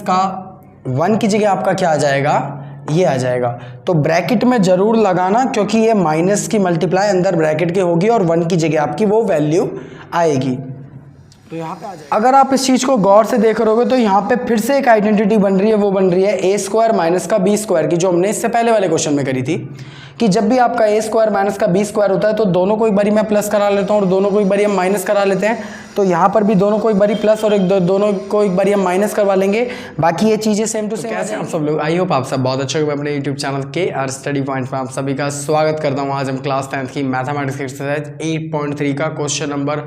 का 1 की जगह आपका क्या आ जाएगा, ये आ जाएगा। तो ब्रैकेट में जरूर लगाना क्योंकि ये माइनस की मल्टीप्लाई अंदर ब्रैकेट के होगी और 1 की जगह आपकी वो वैल्यू आएगी। तो यहाँ पे आ जाएगा। अगर आप इस चीज़ को गौर से देख रहोगे तो यहाँ पे फिर से एक आइडेंटिटी बन रही है, वो बन रही है ए स्क्वायर माइनस का बी स्क्वायर की, जो हमने इससे पहले वाले क्वेश्चन में करी थी कि जब भी आपका ए स्क्वायर माइनस का बी स्क्वायर होता है तो दोनों को एक बारी मैं प्लस करा लेता हूँ और दोनों को एक बारी हम माइनस करा लेते हैं। तो यहाँ पर भी दोनों को एक बारी प्लस और दोनों को एक बारी हम माइनस करवा लेंगे। बाकी ये चीज़ें सेम टू सेम। कैसे आप सब लोग, आई होप आप सब बहुत अच्छे होंगे। अपने यूट्यूब चैनल के आर स्टडी पॉइंट में आप सभी का स्वागत करता हूँ। आज हम क्लास 10th की मैथमेटिक्स की एक्सरसाइज 8.3 का क्वेश्चन नंबर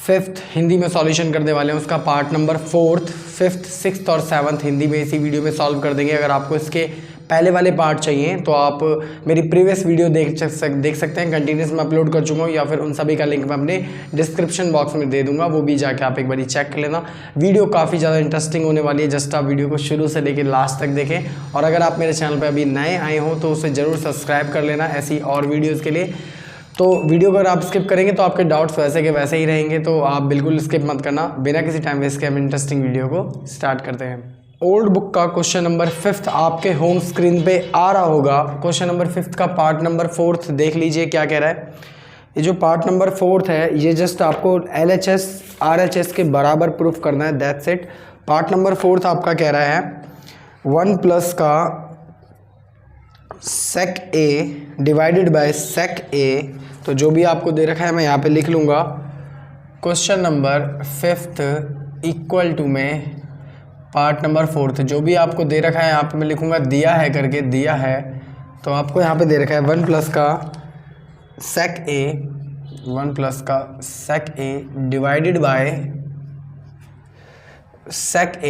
5th हिंदी में सॉल्यूशन करने वाले हैं। उसका part number 4th, 5th, 6th और 7th हिंदी में इसी वीडियो में सॉल्व कर देंगे। अगर आपको इसके पहले वाले पार्ट चाहिए तो आप मेरी प्रीवियस वीडियो देख सकते हैं, कंटिन्यूस में अपलोड कर चुका हूँ, या फिर उन सभी का लिंक मैं अपने डिस्क्रिप्शन बॉक्स में दे दूंगा, वो भी जाके आप एक बार चेक कर लेना। वीडियो काफ़ी ज़्यादा इंटरेस्टिंग होने वाली है, जस्ट आप वीडियो को शुरू से लेकर लास्ट तक देखें। और अगर आप मेरे चैनल पर अभी नए आए हो तो उसे ज़रूर सब्सक्राइब कर लेना ऐसी और वीडियोज़ के लिए। तो वीडियो अगर आप स्किप करेंगे तो आपके डाउट्स वैसे के वैसे ही रहेंगे, तो आप बिल्कुल स्किप मत करना। बिना किसी टाइम वेस्ट के हम इंटरेस्टिंग वीडियो को स्टार्ट करते हैं। ओल्ड बुक का क्वेश्चन नंबर 5th आपके होम स्क्रीन पे आ रहा होगा। क्वेश्चन नंबर 5th का पार्ट नंबर 4th देख लीजिए क्या कह रहा है। ये जो पार्ट नंबर 4th है ये जस्ट आपको LHS RHS के बराबर प्रूफ करना है, that's it. Part number 4th आपका कह रहा है 1 प्लस का sec A divided by sec A। तो जो भी आपको दे रखा है मैं यहाँ पे लिख लूँगा। Question number 5th equal to में पार्ट नंबर 4th जो भी आपको दे रखा है यहाँ पे मैं लिखूँगा दिया है करके, दिया है। तो आपको यहाँ पे दे रखा है 1 प्लस का sec A, 1 प्लस का sec A divided by sec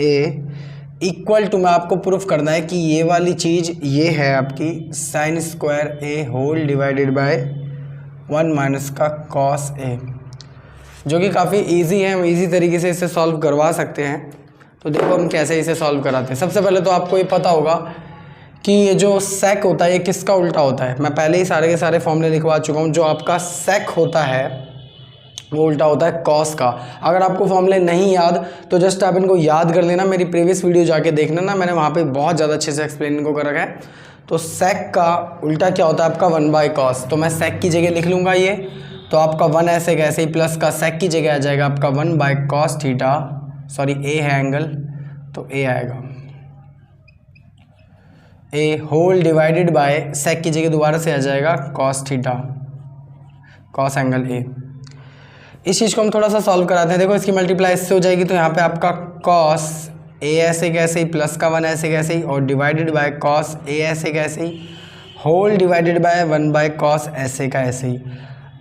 A equal to में आपको प्रूफ करना है कि ये वाली चीज़ ये है आपकी sine square A whole divided by 1 minus का cos A, जो कि काफ़ी इजी है। हम इजी तरीके से इसे सॉल्व करवा सकते हैं। तो देखो हम कैसे इसे सॉल्व कराते हैं। सबसे पहले तो आपको ये पता होगा कि ये जो sec होता है ये किसका उल्टा होता है। मैं पहले ही सारे के सारे फॉर्मूले लिखवा चुका हूँ। जो आपका sec होता है वो उल्टा होता है cos का। अगर आपको फॉर्मूले नहीं याद तो जस्ट आप इनको याद कर लेना, मेरी प्रीवियस वीडियो जाके देखना ना, मैंने वहाँ पे बहुत ज़्यादा अच्छे से एक्सप्लेन इनको कर रखा है। तो sec का उल्टा क्या होता है आपका 1/cos। तो मैं sec की जगह लिख लूँगा ये, तो आपका 1 ऐसे कैसे ही प्लस का sec की जगह आ जाएगा आपका 1/cos थीटा, सॉरी A है एंगल तो A आएगा, A whole divided by sec की जगह दोबारा से आ जाएगा cos थीटा, cos एंगल A। इस चीज़ को हम थोड़ा सा सॉल्व कराते हैं। देखो इसकी मल्टीप्लाई इससे हो जाएगी तो यहाँ पे आपका cos A ऐसे कैसे ही प्लस का 1 ऐसे कैसे ही और डिवाइडेड बाय cos A ऐसे कैसे ही होल डिवाइडेड बाय 1/cos ऐसे का ऐसे ही।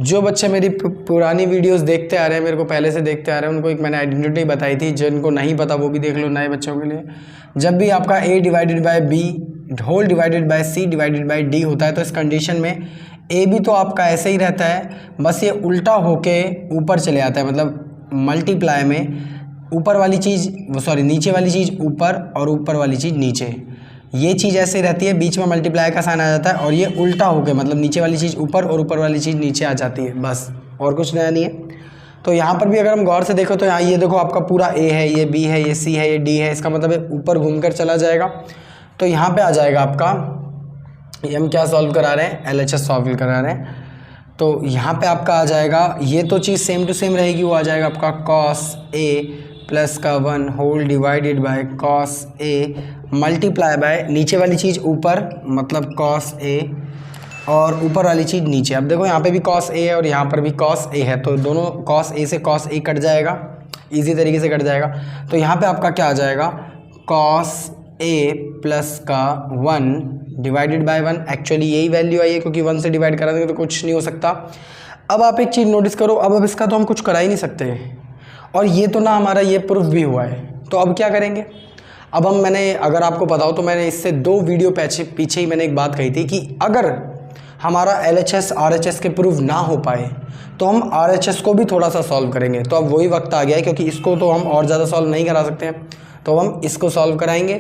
जो बच्चे मेरी पुरानी वीडियोस देखते आ रहे हैं, मेरे को पहले से देखते आ रहे हैं, उनको एक मैंने आइडेंटिटी बताई थी, जिनको नहीं पता वो भी देख लो नए बच्चों के लिए। जब भी आपका A divided by B whole divided by C divided by D होता है तो इस कंडीशन में A भी तो आपका ऐसे ही रहता है, बस ये उल्टा होके ऊपर चले आता है। मतलब मल्टीप्लाई में ऊपर वाली चीज़ सॉरी नीचे वाली चीज़ ऊपर और ऊपर वाली चीज़ नीचे, ये चीज़ ऐसे रहती है, बीच में मल्टीप्लाई का साइन आ जाता है और ये उल्टा होके मतलब नीचे वाली चीज़ ऊपर और ऊपर वाली चीज़ नीचे आ जाती है, बस और कुछ नया नहीं है। तो यहाँ पर भी अगर हम गौर से देखो तो यहाँ ये देखो आपका पूरा A है, ये B है, ये C है, ये D है, इसका मतलब ऊपर घूमकर चला जाएगा। तो यहाँ पे आ जाएगा आपका, ये हम क्या सॉल्व करा रहे हैं, LHS सॉल्व करा रहे हैं। तो यहाँ पे आपका आ जाएगा, ये तो चीज़ सेम टू सेम रहेगी, वो आ जाएगा आपका cos A प्लस का 1 whole divided by cos A multiply by नीचे वाली चीज़ ऊपर मतलब cos A और ऊपर वाली चीज़ नीचे। अब देखो यहाँ पे भी cos A है और यहाँ पर भी cos A है, तो दोनों cos A से cos A कट जाएगा, इजी तरीके से कट जाएगा। तो यहाँ पे आपका क्या आ जाएगा, cos A प्लस का 1 डिवाइडेड बाय 1। एक्चुअली यही वैल्यू आई है क्योंकि 1 से डिवाइड करा देंगे तो कुछ नहीं हो सकता। अब आप एक चीज़ नोटिस करो, अब इसका तो हम कुछ करा ही नहीं सकते और ये तो ना हमारा ये प्रूफ भी हुआ है, तो अब क्या करेंगे। अब हम अगर आपको पता हो तो मैंने इससे 2 वीडियो पीछे ही मैंने एक बात कही थी कि अगर हमारा LHS RHS के प्रूफ ना हो पाए तो हम RHS को भी थोड़ा सा सॉल्व करेंगे। तो अब वही वक्त आ गया है क्योंकि इसको तो हम और ज़्यादा सॉल्व नहीं करा सकते हैं, तो हम इसको सॉल्व कराएंगे।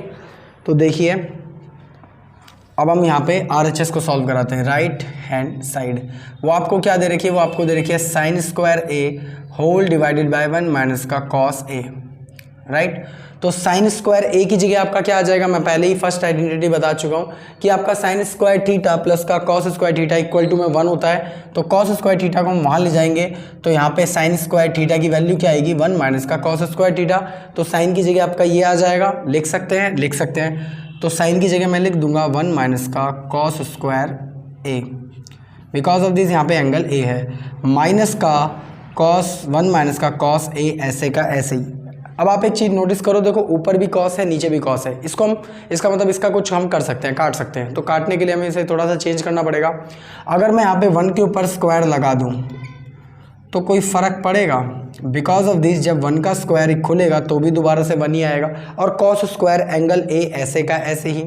तो देखिए अब हम यहाँ पे RHS को सॉल्व कराते हैं राइट हैंड साइड। वो आपको क्या दे रखी है, वो आपको दे रखी है sine square A whole divided by 1 minus का cos A। राइट। तो साइन स्क्वायर ए की जगह आपका क्या आ जाएगा, मैं पहले ही फर्स्ट आइडेंटिटी बता चुका हूँ कि आपका साइन स्क्वायर थीटा प्लस का cos square theta equal to में 1 होता है। तो कॉस स्क्वायर थीटा को हम वहाँ ले जाएंगे, तो यहाँ पे साइन स्क्वायर थीटा की वैल्यू क्या आएगी, 1 माइनस का कॉस स्क्वायर थीटा। तो साइन की जगह आपका ये आ जाएगा, लिख सकते हैं। तो साइन की जगह मैं लिख दूंगा 1 माइनस का cos square A, because of this यहाँ पे एंगल ए है, माइनस का कॉस 1 माइनस का कॉस ए ऐसे का ऐसे ही। अब आप एक चीज़ नोटिस करो, देखो ऊपर भी कॉस है नीचे भी कॉस है, इसको हम इसका मतलब इसका कुछ हम कर सकते हैं, काट सकते हैं। तो काटने के लिए हमें इसे थोड़ा सा चेंज करना पड़ेगा। अगर मैं यहाँ पे 1 के ऊपर स्क्वायर लगा दूँ तो कोई फ़र्क पड़ेगा, बिकॉज ऑफ दिस जब 1 का स्क्वायर खुलेगा तो भी दोबारा से 1 ही आएगा, और कॉस स्क्वायर एंगल ए ऐसे का ऐसे ही,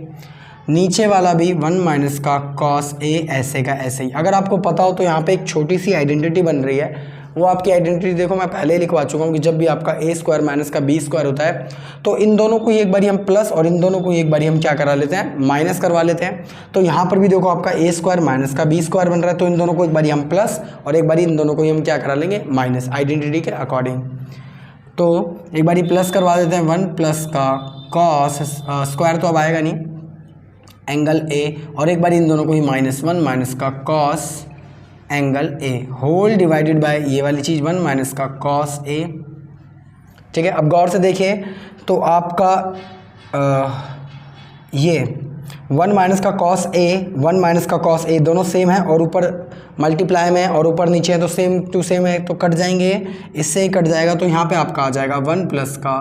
नीचे वाला भी 1 माइनस का कॉस ए ऐसे का ऐसे ही। अगर आपको पता हो तो यहाँ पे एक छोटी सी आइडेंटिटी बन रही है, वो आपकी आइडेंटिटी देखो मैं पहले ही लिखवा चुका हूँ कि जब भी आपका ए स्क्वायर माइनस का बी स्क्वायर होता है तो इन दोनों को एक बारी हम प्लस और इन दोनों को एक बारी हम क्या करा लेते हैं, माइनस करवा लेते हैं। तो यहाँ पर भी देखो आपका ए स्क्वायर माइनस का बी स्क्वायर बन रहा है, तो इन दोनों को एक बारी हम प्लस और एक बारी इन दोनों को ही हम क्या करा लेंगे, माइनस, आइडेंटिटी के अकॉर्डिंग। तो एक बारी प्लस करवा देते हैं, 1 प्लस का कॉस स्क्वायर तो अब आएगा नहीं, एंगल ए, और एक बार इन दोनों को ही माइनस 1 माइनस का cos angle A whole divided by ये वाली चीज़ 1 माइनस का कॉस ए। ठीक है, अब गौर से देखिए तो आपका ये 1 माइनस का कॉस ए 1 माइनस का कॉस ए दोनों सेम है और ऊपर मल्टीप्लाई में और ऊपर नीचे है, तो सेम टू सेम है तो कट जाएंगे, इससे ही कट जाएगा। तो यहाँ पे आपका आ जाएगा 1 प्लस का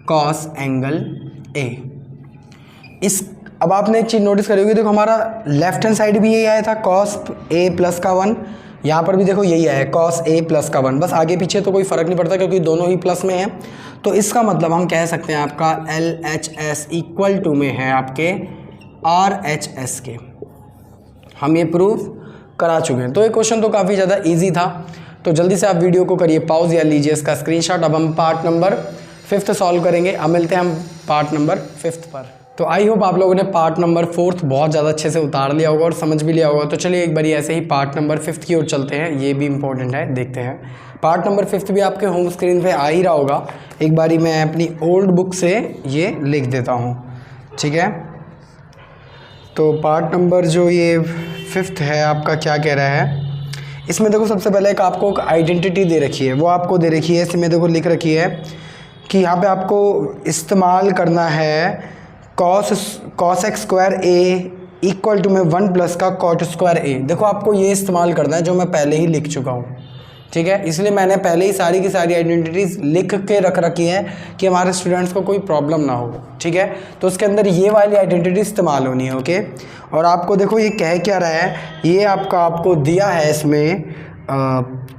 कॉस एंगल ए। इस अब आपने एक चीज़ नोटिस करी होगी, देखो हमारा लेफ्ट हैंड साइड भी यही आया था कॉस ए प्लस का 1, यहाँ पर भी देखो यही आया है कॉस ए प्लस का 1, बस आगे पीछे तो कोई फ़र्क नहीं पड़ता क्योंकि दोनों ही प्लस में हैं। तो इसका मतलब हम कह सकते हैं आपका LHS इक्वल टू में है आपके RHS के। हम ये प्रूफ करा चुके हैं। तो ये क्वेश्चन तो काफ़ी ज़्यादा ईजी था, तो जल्दी से आप वीडियो को करिए पॉज या लीजिए इसका स्क्रीनशॉट। अब हम पार्ट नंबर 5 सॉल्व करेंगे। अब मिलते हैं हम पार्ट नंबर 5 पर। तो आई होप आप लोगों ने पार्ट नंबर 4 बहुत ज़्यादा अच्छे से उतार लिया होगा और समझ भी लिया होगा। तो चलिए एक बारी ऐसे ही पार्ट नंबर 5 की ओर चलते हैं, ये भी इंपॉर्टेंट है, देखते हैं। पार्ट नंबर 5 भी आपके होम स्क्रीन पे आ ही रहा होगा। एक बारी मैं अपनी ओल्ड बुक से ये लिख देता हूँ, ठीक है। तो पार्ट नंबर जो ये 5 है आपका क्या कह रहा है, इसमें देखो सबसे पहले एक आपको आइडेंटिटी दे रखी है, वो आपको दे रखी है, इसमें देखो लिख रखी है कि यहाँ पे आपको इस्तेमाल करना है cos x square A equal to में 1 प्लस का कॉट स्क्वायर ए। देखो आपको ये इस्तेमाल करना है जो मैं पहले ही लिख चुका हूँ, ठीक है। इसलिए मैंने पहले ही सारी की सारी आइडेंटिटीज़ लिख के रख रखी हैं कि हमारे स्टूडेंट्स को कोई प्रॉब्लम ना हो, ठीक है। तो उसके अंदर ये वाली आइडेंटिटी इस्तेमाल होनी है, ओके। और आपको देखो ये कह क्या रहा है, ये आपको दिया है इसमें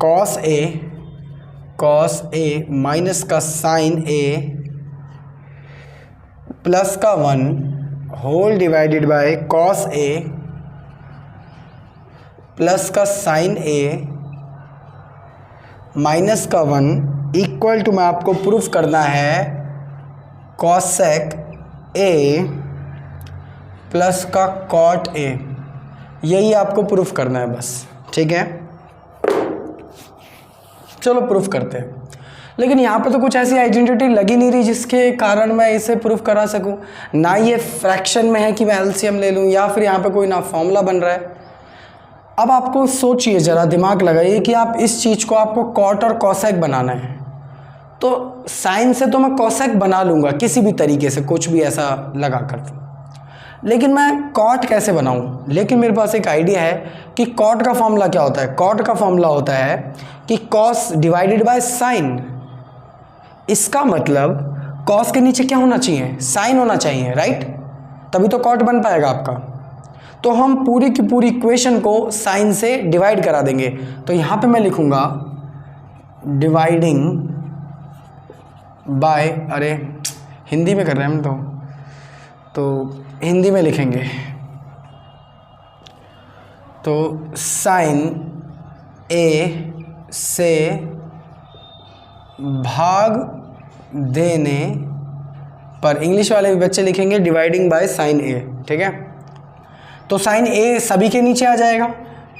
कॉस ए माइनस का साइन ए प्लस का 1 whole divided by cos A plus का साइन ए माइनस का 1 इक्वल टू में आपको प्रूफ करना है कॉसेक ए प्लस का कॉट ए। यही आपको प्रूफ करना है बस, ठीक है। चलो प्रूफ करते हैं। लेकिन यहाँ पे तो कुछ ऐसी आइडेंटिटी लगी नहीं रही जिसके कारण मैं इसे प्रूफ करा सकूँ। ना ये फ्रैक्शन में है कि मैं एलसीएम ले लूँ, या फिर यहाँ पे कोई ना फॉर्मूला बन रहा है। अब आपको सोचिए ज़रा, दिमाग लगाइए कि आप इस चीज़ को आपको कॉट और कॉसेक बनाना है। तो साइन से तो मैं कॉसेक बना लूँगा किसी भी तरीके से, कुछ भी ऐसा लगा कर, लेकिन मैं कॉट कैसे बनाऊँ। लेकिन मेरे पास एक आइडिया है कि कॉट का फॉर्मूला क्या होता है। कॉट का फॉर्मूला होता है कि कॉस डिवाइडेड बाय साइन। इसका मतलब कॉस के नीचे क्या होना चाहिए, साइन होना चाहिए, राइट। तभी तो कॉट बन पाएगा आपका। तो हम पूरी की पूरी इक्वेशन को साइन से डिवाइड करा देंगे। तो यहाँ पे मैं लिखूँगा डिवाइडिंग बाय, अरे हिंदी में कर रहे हैं हम तो हिंदी में लिखेंगे। तो साइन ए से भाग देने पर, इंग्लिश वाले भी बच्चे लिखेंगे डिवाइडिंग बाय साइन ए, ठीक है। तो साइन ए सभी के नीचे आ जाएगा,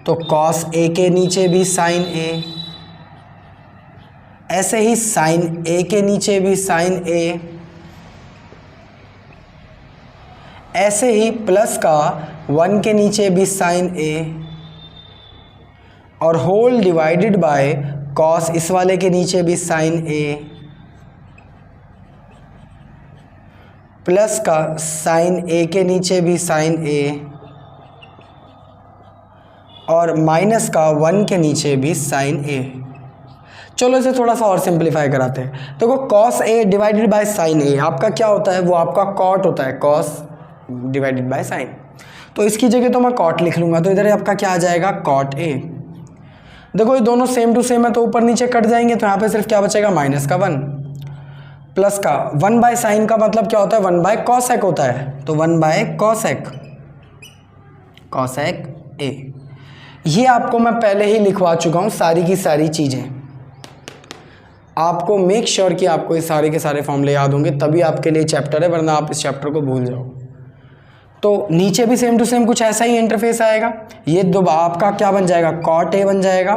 तो कॉस ए के नीचे भी साइन ए ऐसे ही साइन ए के नीचे भी साइन ए, ऐसे ही प्लस का 1 के नीचे भी साइन ए, और होल डिवाइडेड बाय कॉस इस वाले के नीचे भी साइन ए, प्लस का साइन ए के नीचे भी साइन ए, और माइनस का 1 के नीचे भी साइन ए। चलो इसे थोड़ा सा और सिंप्लीफाई कराते हैं। देखो cos A divided by sine A आपका क्या होता है, वो आपका कॉट होता है, कॉस डिवाइडेड बाय साइन। तो इसकी जगह तो मैं कॉट लिख लूँगा, तो इधर आपका क्या आ जाएगा, कॉट ए। देखो ये दोनों सेम टू सेम है तो ऊपर नीचे कट जाएंगे, तो यहाँ पे सिर्फ क्या बचेगा, माइनस का 1, प्लस का 1 बाय साइन का मतलब क्या होता है, 1 बाय कॉसेक होता है, तो 1 बाय कॉसेक, कॉसेक ए। ये आपको मैं पहले ही लिखवा चुका हूँ सारी की सारी चीज़ें। आपको मेक श्योर कि आपको ये सारे के सारे फॉर्मूले याद होंगे, तभी आपके लिए चैप्टर है, वरना आप इस चैप्टर को भूल जाओ। तो नीचे भी सेम टू सेम कुछ ऐसा ही इंटरफेस आएगा। ये दो आपका क्या बन जाएगा, कॉट ए बन जाएगा,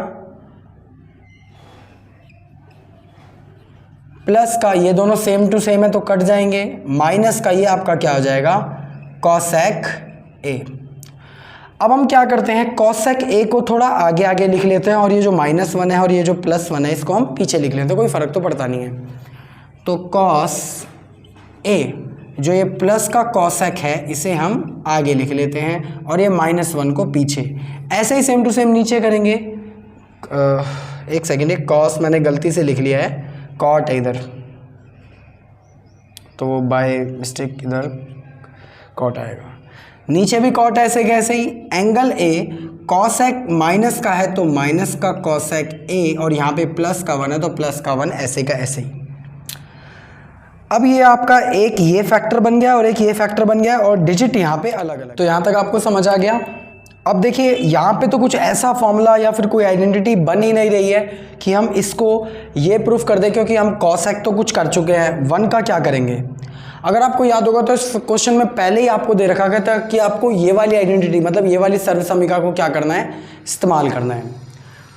प्लस का ये दोनों सेम टू सेम है तो कट जाएंगे, माइनस का ये आपका क्या हो जाएगा, कॉसेक ए। अब हम क्या करते हैं, कॉसेक ए को थोड़ा आगे आगे लिख लेते हैं, और ये जो -1 है और ये जो +1 है इसको हम पीछे लिख लेते हैं, कोई फ़र्क तो पड़ता नहीं है। तो कॉस ए, जो ये प्लस का कॉसेक है इसे हम आगे लिख लेते हैं, और ये -1 को पीछे। ऐसे ही सेम टू सेम नीचे करेंगे। एक सेकेंड, एक कॉस मैंने गलती से लिख लिया है, कॉट है इधर, तो बाय मिस्टेक इधर कॉट आएगा। नीचे भी कॉट ऐसे कैसे ही, एंगल ए कॉसेक माइनस का है तो माइनस का कॉसेक ए, और यहाँ पे प्लस का 1 है तो प्लस का 1, ऐसे का ऐसे ही। अब ये आपका एक ये फैक्टर बन गया और एक ये फैक्टर बन गया, और डिजिट यहाँ पे अलग अलग। तो यहाँ तक आपको समझ आ गया। अब देखिए यहाँ पे तो कुछ ऐसा फॉर्मूला या फिर कोई आइडेंटिटी बन ही नहीं रही है कि हम इसको ये प्रूफ कर दें, क्योंकि हम कॉसेक तो कुछ कर चुके हैं, 1 का क्या करेंगे। अगर आपको याद होगा तो इस क्वेश्चन में पहले ही आपको दे रखा गया था कि आपको ये वाली आइडेंटिटी, मतलब ये वाली सर्वसमीका को क्या करना है, इस्तेमाल करना है।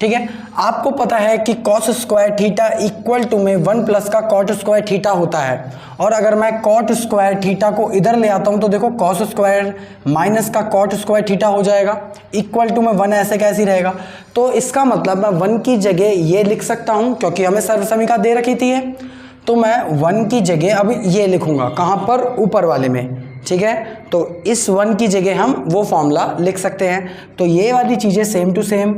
ठीक है, आपको पता है कि cos square theta equal to में 1 प्लस का कॉट स्क्वायर थीटा होता है, और अगर मैं कॉट स्क्वायर थीटा को इधर ले आता हूं तो देखो कॉस स्क्वायर माइनस का कॉट स्क्वायर थीटा हो जाएगा, इक्वल टू में 1 ऐसे कैसे रहेगा। तो इसका मतलब मैं 1 की जगह ये लिख सकता हूं, क्योंकि हमें सर्वसमीका दे रखी थी, तो मैं 1 की जगह अब ये लिखूंगा, कहाँ पर, ऊपर वाले में। ठीक है, तो इस 1 की जगह हम वो फॉर्मूला लिख सकते हैं। तो ये वाली चीज़ें same to same,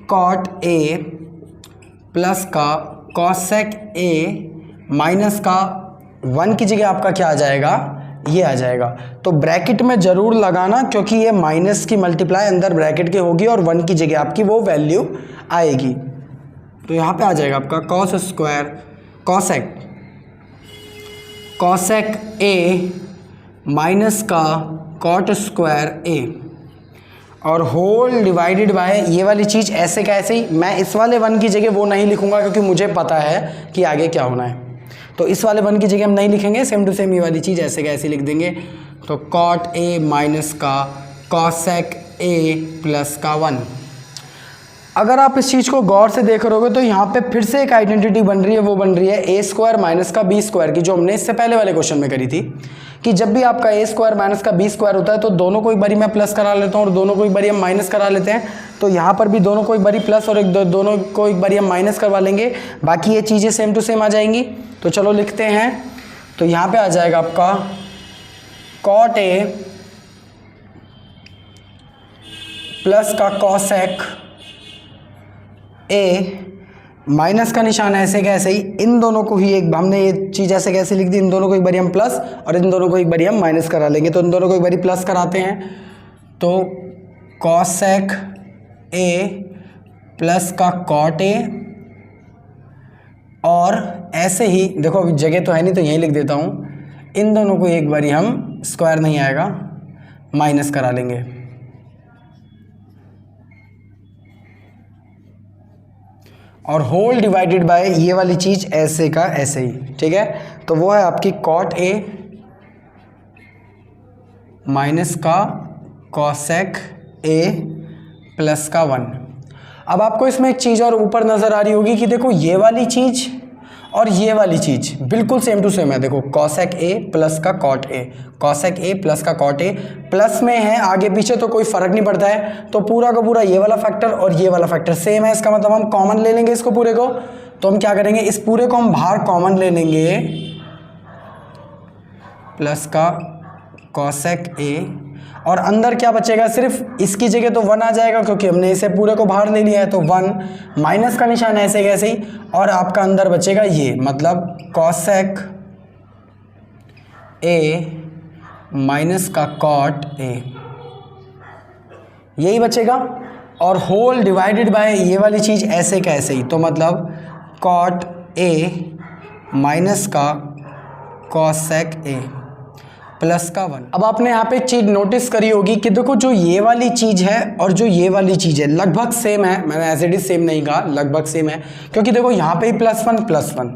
cot A plus का कॉसेक ए माइनस का 1 की जगह आपका क्या आ जाएगा, ये आ जाएगा। तो ब्रैकेट में ज़रूर लगाना, क्योंकि ये माइनस की मल्टीप्लाई अंदर ब्रैकेट के होगी और 1 की जगह आपकी वो वैल्यू आएगी। तो यहाँ पे आ जाएगा आपका cos square cosec A minus का कॉट स्क्वायर ए, और होल डिवाइडेड बाय ये वाली चीज़ ऐसे का ऐसे ही। मैं इस वाले 1 की जगह वो नहीं लिखूंगा, क्योंकि मुझे पता है कि आगे क्या होना है, तो इस वाले 1 की जगह हम नहीं लिखेंगे, सेम टू सेम ये वाली चीज़ ऐसे का ऐसे लिख देंगे। तो कॉट ए माइनस का कॉसेक ए प्लस का 1। अगर आप इस चीज़ को गौर से देख रहोगे तो यहाँ पे फिर से एक आइडेंटिटी बन रही है, वो बन रही है ए स्क्वायर माइनस का बी स्क्वायर की, जो हमने इससे पहले वाले क्वेश्चन में करी थी, कि जब भी आपका ए स्क्वायर माइनस का बी स्क्वायर होता है तो दोनों को एक बारी मैं प्लस करा लेता हूँ और दोनों को एक बारी हम माइनस करा लेते हैं। तो यहाँ पर भी दोनों को एक बारी प्लस और दोनों को एक बारी हम माइनस करवा लेंगे, बाकी ये चीज़ें सेम टू सेम आ जाएंगी। तो चलो लिखते हैं, तो यहाँ पे आ जाएगा आपका कॉट ए प्लस का कॉसेक ए, माइनस का निशान ऐसे कैसे ही, इन दोनों को ही एक, हमने ये चीज़ ऐसे कैसे लिख दी, इन दोनों को एक बारी हम प्लस और इन दोनों को एक बारी हम माइनस करा लेंगे। तो इन दोनों को एक बारी प्लस कराते हैं, तो कॉसेक ए प्लस का कॉट ए, और ऐसे ही देखो अभी जगह तो है नहीं तो यहीं लिख देता हूँ, इन दोनों को एक बारी हम, स्क्वायर नहीं आएगा, माइनस करा लेंगे। और होल डिवाइडेड बाय ये वाली चीज़ ऐसे का ऐसे ही। ठीक है, तो वो है आपकी कॉट ए माइनस का कॉसेक ए प्लस का 1। अब आपको इसमें एक चीज़ और ऊपर नज़र आ रही होगी कि देखो ये वाली चीज़ और ये वाली चीज़ बिल्कुल सेम टू सेम है। देखो कॉसेक ए प्लस का cot A, cosec A plus का कॉट ए, प्लस में है, आगे पीछे तो कोई फर्क नहीं पड़ता है, तो पूरा का पूरा ये वाला फैक्टर और ये वाला फैक्टर सेम है। इसका मतलब हम कॉमन ले लेंगे इसको पूरे को, तो हम क्या करेंगे, इस पूरे को हम बाहर कॉमन ले लेंगे, प्लस का कॉसेक ए, और अंदर क्या बचेगा, सिर्फ इसकी जगह तो 1 आ जाएगा क्योंकि हमने इसे पूरे को बाहर ले लिया है, तो 1 माइनस का निशान ऐसे कैसे ही, और आपका अंदर बचेगा ये, मतलब कॉसेक ए माइनस का कॉट ए, यही बचेगा। और होल डिवाइडेड बाय ये वाली चीज़ ऐसे कैसे ही, तो मतलब कॉट ए माइनस का कॉसेक ए प्लस का 1। अब आपने यहाँ पे एक चीज़ नोटिस करी होगी कि देखो जो ये वाली चीज़ है और जो ये वाली चीज़ है लगभग सेम है। मैंने एज इट इज सेम नहीं कहा, लगभग सेम है, क्योंकि देखो यहाँ पे ही +1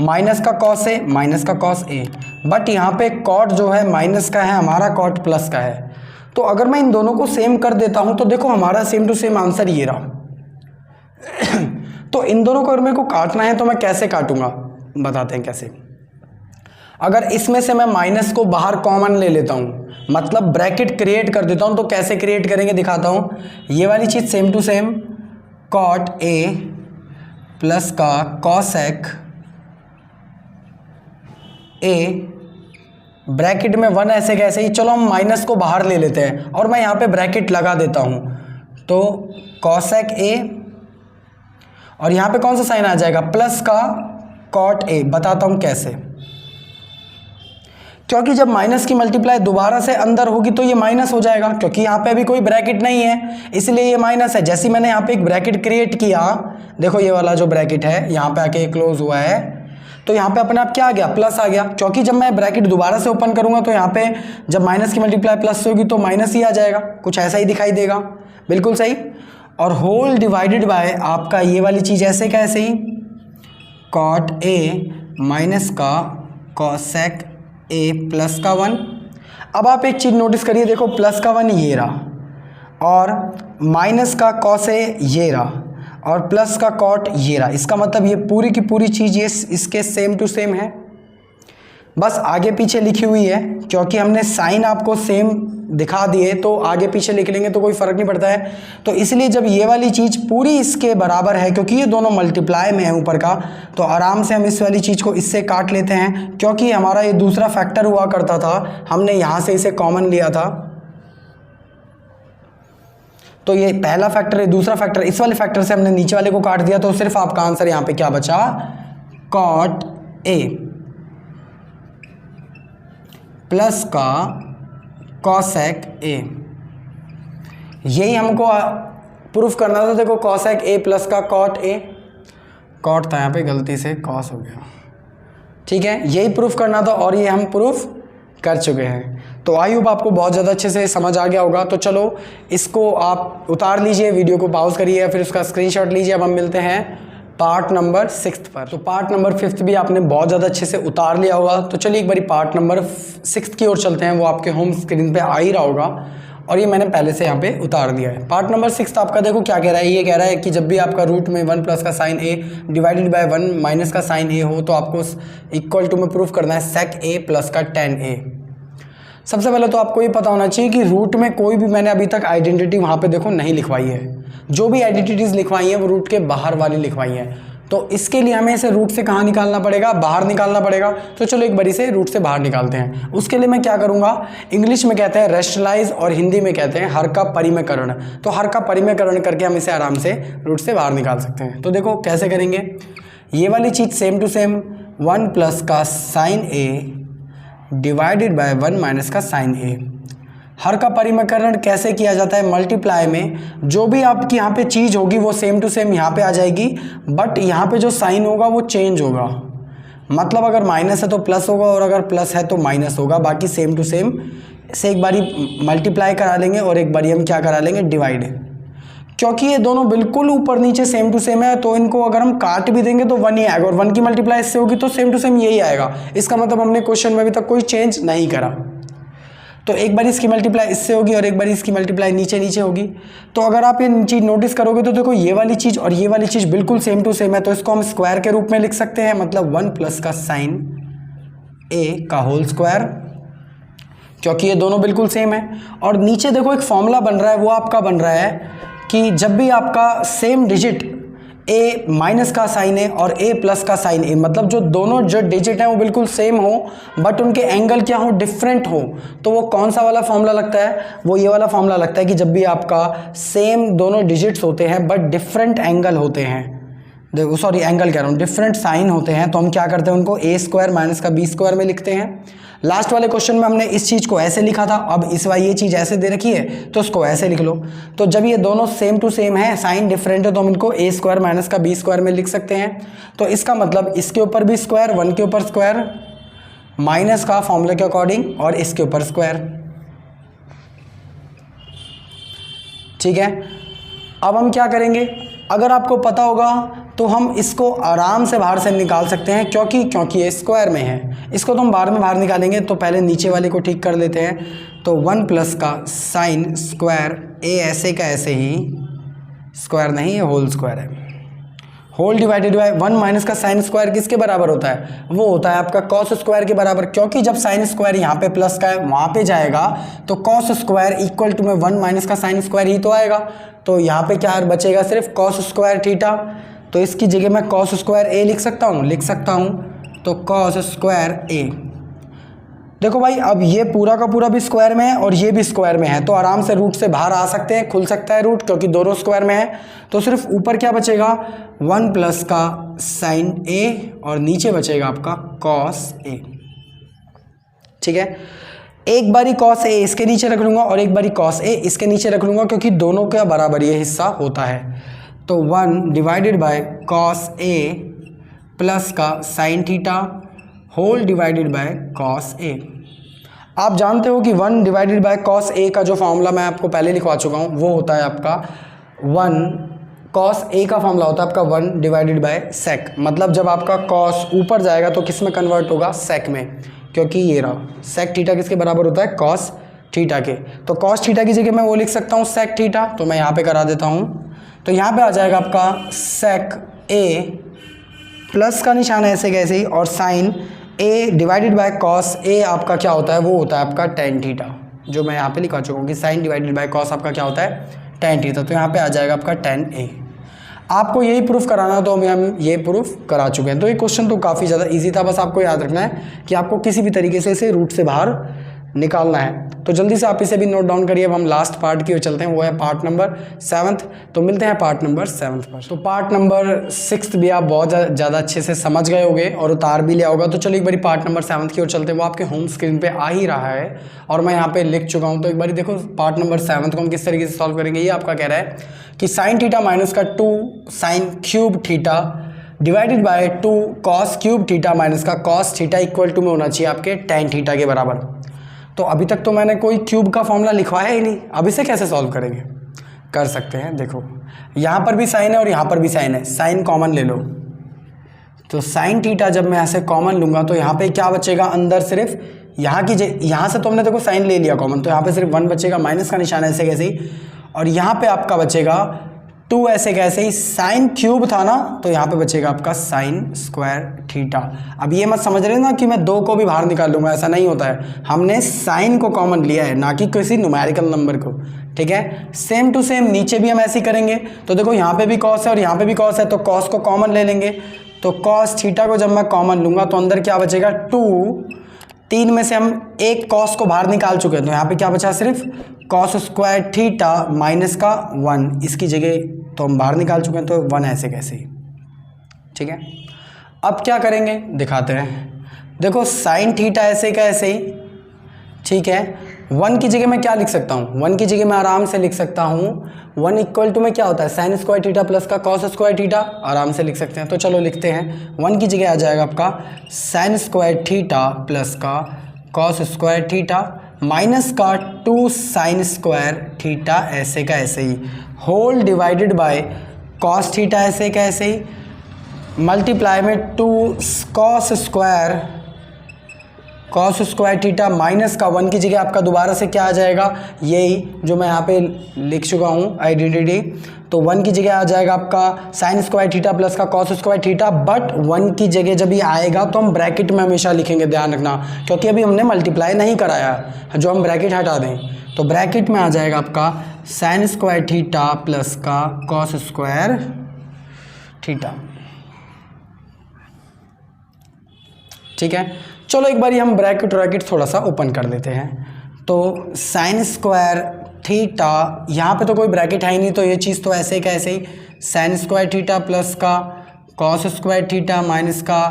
माइनस का कॉस ए माइनस का कॉस ए, बट यहाँ पे कॉट जो है माइनस का है, हमारा कॉट प्लस का है। तो अगर मैं इन दोनों को सेम कर देता हूँ तो देखो हमारा सेम टू सेम आंसर ये रहा। तो इन दोनों को अगर मेरे को काटना है तो मैं कैसे काटूंगा, बताते हैं कैसे। अगर इसमें से मैं माइनस को बाहर कॉमन ले लेता हूँ, मतलब ब्रैकेट क्रिएट कर देता हूँ, तो कैसे क्रिएट करेंगे दिखाता हूँ। ये वाली चीज़ same to same cot A plus का कॉसेक ए, ब्रैकेट में 1 ऐसे कैसे ही, चलो हम माइनस को बाहर ले लेते हैं और मैं यहाँ पे ब्रैकेट लगा देता हूँ, तो कॉसेक ए, और यहाँ पे कौन सा साइन आ जाएगा, प्लस का कॉट ए। बताता हूँ कैसे, क्योंकि जब माइनस की मल्टीप्लाई दोबारा से अंदर होगी तो ये माइनस हो जाएगा, क्योंकि यहाँ पे अभी कोई ब्रैकेट नहीं है इसलिए ये माइनस है। जैसे मैंने यहाँ पे एक ब्रैकेट क्रिएट किया, देखो ये वाला जो ब्रैकेट है यहाँ पे आके क्लोज हुआ है, तो यहाँ पे अपने आप क्या आ गया, प्लस आ गया, क्योंकि जब मैं ब्रैकेट दोबारा से ओपन करूँगा तो यहाँ पे जब माइनस की मल्टीप्लाई प्लस से होगी तो माइनस ही आ जाएगा, कुछ ऐसा ही दिखाई देगा, बिल्कुल सही। और होल डिवाइडेड बाय आपका ये वाली चीज़ ऐसे कैसे ही, कॉट ए माइनस का कॉसेक ए प्लस का 1। अब आप एक चीज़ नोटिस करिए, देखो प्लस का 1 ये रहा और माइनस का कॉस ए ये रहा और प्लस का कॉट ये रहा। इसका मतलब ये पूरी की पूरी चीज़ ये इसके सेम टू सेम है, बस आगे पीछे लिखी हुई है, क्योंकि हमने साइन आपको सेम दिखा दिए तो आगे पीछे लिख लेंगे तो कोई फ़र्क नहीं पड़ता है। तो इसलिए जब ये वाली चीज़ पूरी इसके बराबर है, क्योंकि ये दोनों मल्टीप्लाई में है ऊपर का, तो आराम से हम इस वाली चीज़ को इससे काट लेते हैं, क्योंकि हमारा ये दूसरा फैक्टर हुआ करता था, हमने यहाँ से इसे कॉमन लिया था, तो ये पहला फैक्टर है, दूसरा फैक्टर, इस वाले फैक्टर से हमने नीचे वाले को काट दिया, तो सिर्फ आपका आंसर यहाँ पे क्या बचा, कॉट ए प्लस का कॉसेक ए। यही हमको प्रूफ करना था। देखो कॉसेक ए प्लस का कॉट ए, कॉट था यहाँ पे गलती से कॉस हो गया, ठीक है, यही प्रूफ करना था और ये हम प्रूफ कर चुके हैं। तो आई होप आपको बहुत ज़्यादा अच्छे से समझ आ गया होगा। तो चलो इसको आप उतार लीजिए, वीडियो को पॉज करिए या फिर उसका स्क्रीनशॉट लीजिए। अब हम मिलते हैं पार्ट नंबर 6 पर। तो पार्ट नंबर 5 भी आपने बहुत ज़्यादा अच्छे से उतार लिया होगा। तो चलिए एक बारी पार्ट नंबर 6 की ओर चलते हैं, वो आपके होम स्क्रीन पे आ ही रहा होगा और ये मैंने पहले से यहाँ पे उतार दिया है। पार्ट नंबर 6 आपका देखो क्या कह रहा है, ये कह रहा है कि जब भी आपका रूट में 1 प्लस का sine A divided by 1 minus का साइन ए हो तो आपको इक्वल टू में प्रूफ करना है सेक ए प्लस का tan ए। सबसे पहले तो आपको ये पता होना चाहिए कि रूट में कोई भी मैंने अभी तक आइडेंटिटी वहाँ पे देखो नहीं लिखवाई है, जो भी आइडेंटिटीज़ लिखवाई हैं वो रूट के बाहर वाली लिखवाई हैं। तो इसके लिए हमें इसे रूट से कहाँ निकालना पड़ेगा, बाहर निकालना पड़ेगा। तो चलो एक बारी से रूट से बाहर निकालते हैं। उसके लिए मैं क्या करूँगा, इंग्लिश में कहते हैं रेशनलाइज और हिंदी में कहते हैं हर का परिमेयकरण। तो हर का परिमेयकरण करके हम इसे आराम से रूट से बाहर निकाल सकते हैं। तो देखो कैसे करेंगे, ये वाली चीज़ सेम टू सेम 1 प्लस का sine A divided by 1 minus का साइन ए। हर का परिमेयकरण कैसे किया जाता है, मल्टीप्लाई में जो भी आपकी यहाँ पे चीज़ होगी वो सेम टू सेम यहाँ पे आ जाएगी, बट यहाँ पे जो साइन होगा वो चेंज होगा। मतलब अगर माइनस है तो प्लस होगा और अगर प्लस है तो माइनस होगा, बाकी सेम टू सेम से एक बारी मल्टीप्लाई करा लेंगे और एक बारी हम क्या करा लेंगे, डिवाइड। क्योंकि ये दोनों बिल्कुल ऊपर नीचे सेम टू सेम है तो इनको अगर हम काट भी देंगे तो 1 ही आएगा और 1 की मल्टीप्लाई इससे होगी तो सेम टू सेम यही आएगा। इसका मतलब हमने क्वेश्चन में अभी तक कोई चेंज नहीं करा। तो एक बार इसकी मल्टीप्लाई इससे होगी और एक बार इसकी मल्टीप्लाई नीचे नीचे होगी। तो अगर आप ये चीज़ नोटिस करोगे तो देखो ये वाली चीज़ और ये वाली चीज़ बिल्कुल सेम टू सेम है, तो इसको हम स्क्वायर के रूप में लिख सकते हैं, मतलब 1 प्लस का साइन ए का होल स्क्वायर, क्योंकि ये दोनों बिल्कुल सेम है। और नीचे देखो एक फॉर्मूला बन रहा है, वो आपका बन रहा है कि जब भी आपका सेम डिजिट ए माइनस का साइन ए और ए प्लस का साइन ए, मतलब जो दोनों जो डिजिट हैं वो बिल्कुल सेम हो बट उनके एंगल क्या हो, डिफरेंट हो, तो वो कौन सा वाला फॉर्मूला लगता है, वो ये वाला फॉर्मूला लगता है कि जब भी आपका सेम दोनों डिजिट्स होते हैं बट डिफरेंट एंगल होते हैं, देखो सॉरी एंगल कह रहा हूँ, डिफरेंट साइन होते हैं, तो हम क्या करते हैं उनको ए स्क्वायर माइनस का बी स्क्वायर में लिखते हैं। लास्ट वाले क्वेश्चन में हमने इस चीज़ को ऐसे लिखा था, अब इस बार ये चीज़ ऐसे दे रखी है तो उसको ऐसे लिख लो। तो जब ये दोनों सेम टू सेम है, साइन डिफरेंट है, तो हम इनको ए स्क्वायर माइनस का बी स्क्वायर में लिख सकते हैं। तो इसका मतलब इसके ऊपर भी स्क्वायर, 1 के ऊपर स्क्वायर माइनस का फॉर्मूला के अकॉर्डिंग और इसके ऊपर स्क्वायर, ठीक है। अब हम क्या करेंगे, अगर आपको पता होगा तो हम इसको आराम से बाहर से निकाल सकते हैं, क्योंकि ये स्क्वायर में है, इसको तो हम बाद में बाहर निकालेंगे। तो पहले नीचे वाले को ठीक कर लेते हैं। तो 1 प्लस का साइन स्क्वायर ए ऐसे का ऐसे ही, स्क्वायर नहीं ये होल स्क्वायर है, होल डिवाइडेड बाय 1 माइनस का साइन स्क्वायर किसके बराबर होता है, वो होता है आपका कॉस स्क्वायर के बराबर, क्योंकि जब साइन स्क्वायर यहाँ पे प्लस का है वहाँ पे जाएगा तो कॉस स्क्वायर इक्वल टू में 1 माइनस का साइन स्क्वायर ही तो आएगा। तो यहाँ पे क्या बचेगा, सिर्फ कॉस स्क्वायर थीटा, तो इसकी जगह मैं कॉस स्क्वायर ए लिख सकता हूँ, तो कॉस स्क्वायर ए। देखो भाई अब ये पूरा का पूरा भी स्क्वायर में है और ये भी स्क्वायर में है, तो आराम से रूट से बाहर आ सकते हैं, खुल सकता है रूट, क्योंकि दोनों स्क्वायर में है। तो सिर्फ ऊपर क्या बचेगा, 1 प्लस का साइन ए और नीचे बचेगा आपका कॉस ए, ठीक है। एक बारी कॉस ए इसके नीचे रख लूँगा और एक बारी कॉस ए इसके नीचे रख लूँगा, क्योंकि दोनों का बराबर ये हिस्सा होता है। तो 1 divided by cos A plus का sine theta whole divided by cos A. आप जानते हो कि 1 डिवाइडेड बाय कॉस ए का जो फॉर्मूला मैं आपको पहले लिखवा चुका हूँ, वो होता है आपका 1 कॉस ए का फॉर्मूला होता है आपका 1 डिवाइडेड बाय सेक, मतलब जब आपका कॉस ऊपर जाएगा तो किस में कन्वर्ट होगा, सेक में, क्योंकि ये रहा सेक थीटा किसके बराबर होता है, कॉस थीटा के। तो कॉस थीटा की जगह मैं वो लिख सकता हूँ सेक थीटा, तो मैं यहाँ पे करा देता हूँ। तो यहाँ पे आ जाएगा आपका सेक ए प्लस का निशान ऐसे कैसे ही और sine A divided by cos A आपका क्या होता है, वो होता है आपका टेन थीटा, जो मैं यहाँ पे लिखा चुका हूँ कि साइन डिवाइडेड बाय कॉस आपका क्या होता है, टेन थीटा। तो यहाँ पे आ जाएगा आपका टेन ए। आपको यही प्रूफ कराना, तो हम ये प्रूफ करा चुके हैं। तो ये क्वेश्चन तो काफ़ी ज़्यादा इजी था, बस आपको याद रखना है कि आपको किसी भी तरीके से इसे रूट से बाहर निकालना है। तो जल्दी से आप इसे भी नोट डाउन करिए। अब हम लास्ट पार्ट की ओर चलते हैं, वो है पार्ट नंबर 7। तो मिलते हैं पार्ट नंबर 7 पर। तो पार्ट नंबर 6 भी आप बहुत ज़्यादा अच्छे से समझ गए होंगे और उतार भी लिया होगा। तो चलो एक बार पार्ट नंबर 7 की ओर चलते हैं, वो आपके होम स्क्रीन पे आ ही रहा है और मैं यहाँ पे लिख चुका हूँ। तो एक बार देखो पार्ट नंबर 7 को हम किस तरीके से सॉल्व करेंगे। ये आपका कह रहा है कि साइन थीटा माइनस का 2 sine cube theta divided by 2 cos cube theta minus का कॉस थीटा इक्वल टू में होना चाहिए आपके टेन थीटा के बराबर। तो अभी तक तो मैंने कोई क्यूब का फॉर्मूला लिखवाया ही नहीं, अब इसे कैसे सॉल्व करेंगे। कर सकते हैं, देखो यहाँ पर भी साइन है और यहाँ पर भी साइन है, साइन कॉमन ले लो। तो साइन थीटा जब मैं ऐसे कॉमन लूँगा तो यहाँ पे क्या बचेगा, अंदर सिर्फ यहाँ से तो हमने देखो साइन ले लिया कॉमन, तो यहाँ पे सिर्फ 1 बचेगा, माइनस का निशान ऐसे कैसे ही, और यहाँ पे आपका बचेगा 2 ऐसे कैसे ही, साइन क्यूब था ना, तो यहाँ पे बचेगा आपका साइन स्क्वायर थीटा। अब ये मत समझ रहे ना कि मैं 2 को भी बाहर निकाल लूँगा, ऐसा नहीं होता है। हमने साइन को कॉमन लिया है, ना कि किसी न्यूमेरिकल नंबर को, ठीक है। सेम टू सेम नीचे भी हम ऐसे ही करेंगे। तो देखो यहाँ पे भी कॉस है और यहाँ पे भी कॉस है, तो कॉस को कॉमन ले लेंगे। तो कॉस थीटा को जब मैं कॉमन लूँगा तो अंदर क्या बचेगा 2, 3 में से हम एक कॉस को बाहर निकाल चुके हैं, तो यहाँ पे क्या बचा, सिर्फ कॉस स्क्वायर थीटा माइनस का 1, इसकी जगह तो हम बाहर निकाल चुके हैं, तो 1 ऐसे कैसे ही, ठीक है। अब क्या करेंगे दिखाते हैं। देखो साइन थीटा ऐसे का ऐसे ही, ठीक है। 1 की जगह मैं क्या लिख सकता हूँ, 1 की जगह मैं आराम से लिख सकता हूँ 1 इक्वल टू में क्या होता है, साइन स्क्वायर थीटा प्लस का कॉस स्क्वायर थीटा, आराम से लिख सकते हैं। तो चलो लिखते हैं, 1 की जगह आ जाएगा आपका साइन स्क्वायर थीटा प्लस का कॉस स्क्वायर थीटा माइनस का 2 साइन स्क्वायर थीटा ऐसे का ऐसे ही, whole divided by cos theta ऐसे का ऐसे ही, मल्टीप्लाई में 2 cos square cos square theta minus का 1 की जगह आपका दोबारा से क्या आ जाएगा, यही जो मैं यहाँ पे लिख चुका हूँ आइडेंटिटी। तो 1 की जगह आ जाएगा आपका साइन स्क्वायर थीटा प्लस का कॉस स्क्वायर थीटा, बट 1 की जगह जब ये आएगा तो हम ब्रैकेट में हमेशा लिखेंगे, ध्यान रखना, क्योंकि अभी हमने मल्टीप्लाई नहीं कराया, जो हम ब्रैकेट हटा दें तो ब्रैकेट में आ जाएगा आपका साइन स्क्वायर थीटा प्लस का कॉस स्क्वायर थीटा। ठीक है, चलो एक बार हम ब्रैकेट थोड़ा सा ओपन कर देते हैं। तो साइन स्क्वायर थीटा, यहाँ पे तो कोई ब्रैकेट है ही नहीं, तो ये चीज़ तो ऐसे का ऐसे ही, साइन स्क्वायर थीटा प्लस का कॉस स्क्वायर थीटा माइनस का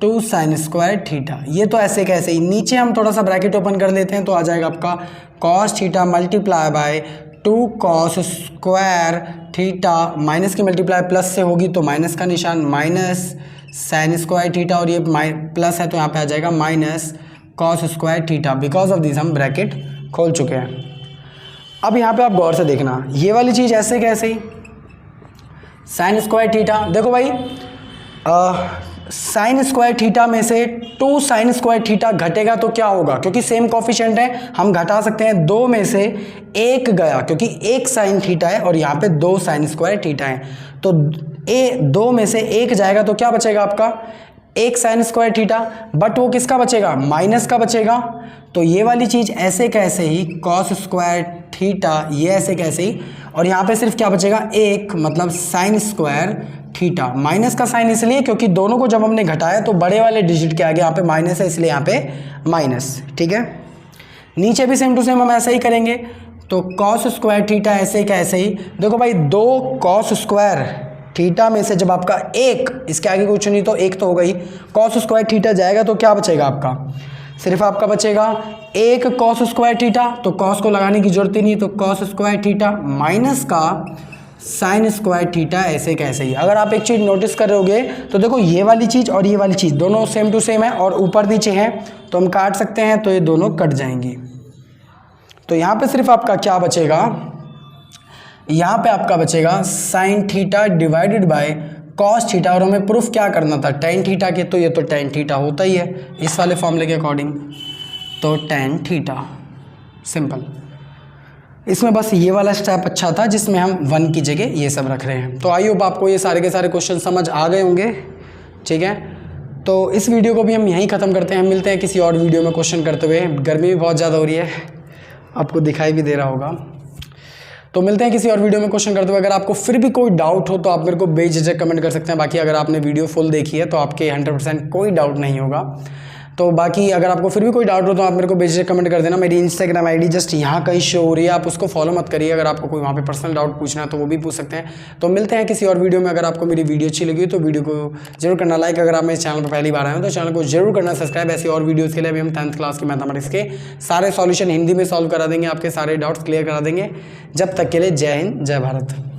2 साइन स्क्वायर थीटा, ये तो ऐसे का ऐसे ही। नीचे हम थोड़ा सा ब्रैकेट ओपन कर लेते हैं, तो आ जाएगा आपका cos theta multiply by 2 cos square theta, minus की मल्टीप्लाई प्लस से होगी तो माइनस का निशान, माइनस साइन स्क्वायर थीटा, और ये प्लस है तो यहाँ पे आ जाएगा minus cos square theta. Because of this हम ब्रैकेट खोल चुके हैं। अब यहाँ पे आप गौर से देखना, ये वाली चीज़ ऐसे कैसे ही, साइन स्क्वायर थीटा, देखो भाई साइन स्क्वायर थीटा में से 2 साइन स्क्वायर थीटा घटेगा तो क्या होगा, क्योंकि सेम कॉफिशिएंट है हम घटा सकते हैं, 2 में से 1 गया क्योंकि 1 साइन थीटा है और यहाँ पे 2 साइन स्क्वायर थीटा है, तो 2 में से 1 जाएगा तो क्या बचेगा आपका 1 साइन स्क्वायर थीटा, बट वो किसका बचेगा, माइनस का बचेगा। तो ये वाली चीज़ ऐसे कैसे ही कॉस स्क्वायर थीटा, ये ऐसे कैसे ही, और यहाँ पे सिर्फ क्या बचेगा 1, मतलब साइन स्क्वायर थीटा। माइनस का साइन इसलिए क्योंकि दोनों को जब हमने घटाया तो बड़े वाले डिजिट के आगे यहाँ पे माइनस है, इसलिए यहाँ पे माइनस। ठीक है, नीचे भी सेम टू सेम हम ऐसा ही करेंगे। तो कॉस स्क्वायर थीटा ऐसे कैसे ही, देखो भाई 2 कॉस स्क्वायर थीटा में से जब आपका 1, इसके आगे कुछ नहीं तो 1 तो हो गई, कॉस स्क्वायर थीटा जाएगा तो क्या बचेगा आपका, सिर्फ आपका बचेगा 1 कॉस स्क्वायर थीटा, तो कॉस को लगाने की जरूरत ही नहीं, तो कॉस स्क्वायर थीटा माइनस का साइन स्क्वायर थीटा, ऐसे कैसे ही। अगर आप एक चीज़ नोटिस कर रहोगे तो देखो ये वाली चीज़ और ये वाली चीज़ दोनों सेम टू सेम है और ऊपर नीचे हैं, तो हम काट सकते हैं, तो ये दोनों कट जाएंगी। तो यहाँ पे सिर्फ आपका क्या बचेगा, यहाँ पे आपका बचेगा sine theta divided by cos theta, और हमें प्रूफ क्या करना था टेन थीटा के, तो ये तो टेन थीटा होता ही है इस वाले फॉर्मूले के अकॉर्डिंग, तो टेन थीटा, सिंपल। इसमें बस ये वाला स्टेप अच्छा था जिसमें हम 1 की जगह ये सब रख रहे हैं। तो आई होप आपको ये सारे के सारे क्वेश्चन समझ आ गए होंगे। ठीक है, तो इस वीडियो को भी हम यहीं ख़त्म करते हैं, मिलते हैं किसी और वीडियो में क्वेश्चन करते हुए। गर्मी भी बहुत ज़्यादा हो रही है, आपको दिखाई भी दे रहा होगा, तो मिलते हैं किसी और वीडियो में क्वेश्चन करते हुए। अगर आपको फिर भी कोई डाउट हो तो आप मेरे को बेझिझक कमेंट कर सकते हैं। बाकी अगर आपने वीडियो फुल देखी है तो आपके 100% कोई डाउट नहीं होगा। तो बाकी अगर आपको फिर भी कोई डाउट हो तो आप मेरे को बेझिझक कमेंट कर देना। मेरी इंस्टाग्राम आईडी जस्ट यहाँ कहीं शो हो रही है, आप उसको फॉलो मत करिए। अगर आपको कोई वहाँ पे पर्सनल डाउट पूछना है तो वो भी पूछ सकते हैं। तो मिलते हैं किसी और वीडियो में। अगर आपको मेरी वीडियो अच्छी लगी तो वीडियो को जरूर करना लाइक। अगर आप मेरे चैनल पर पहली बार आए हो तो चैनल को जरूर करना सब्सक्राइब। ऐसी और वीडियोज़ के लिए अभी हम 10th क्लास के मैथमेटिक्स के सारे सॉल्यूशन हिंदी में सॉल्व करा देंगे, आपके सारे डाउट्स क्लियर करा देंगे। जब तक के लिए जय हिंद, जय भारत।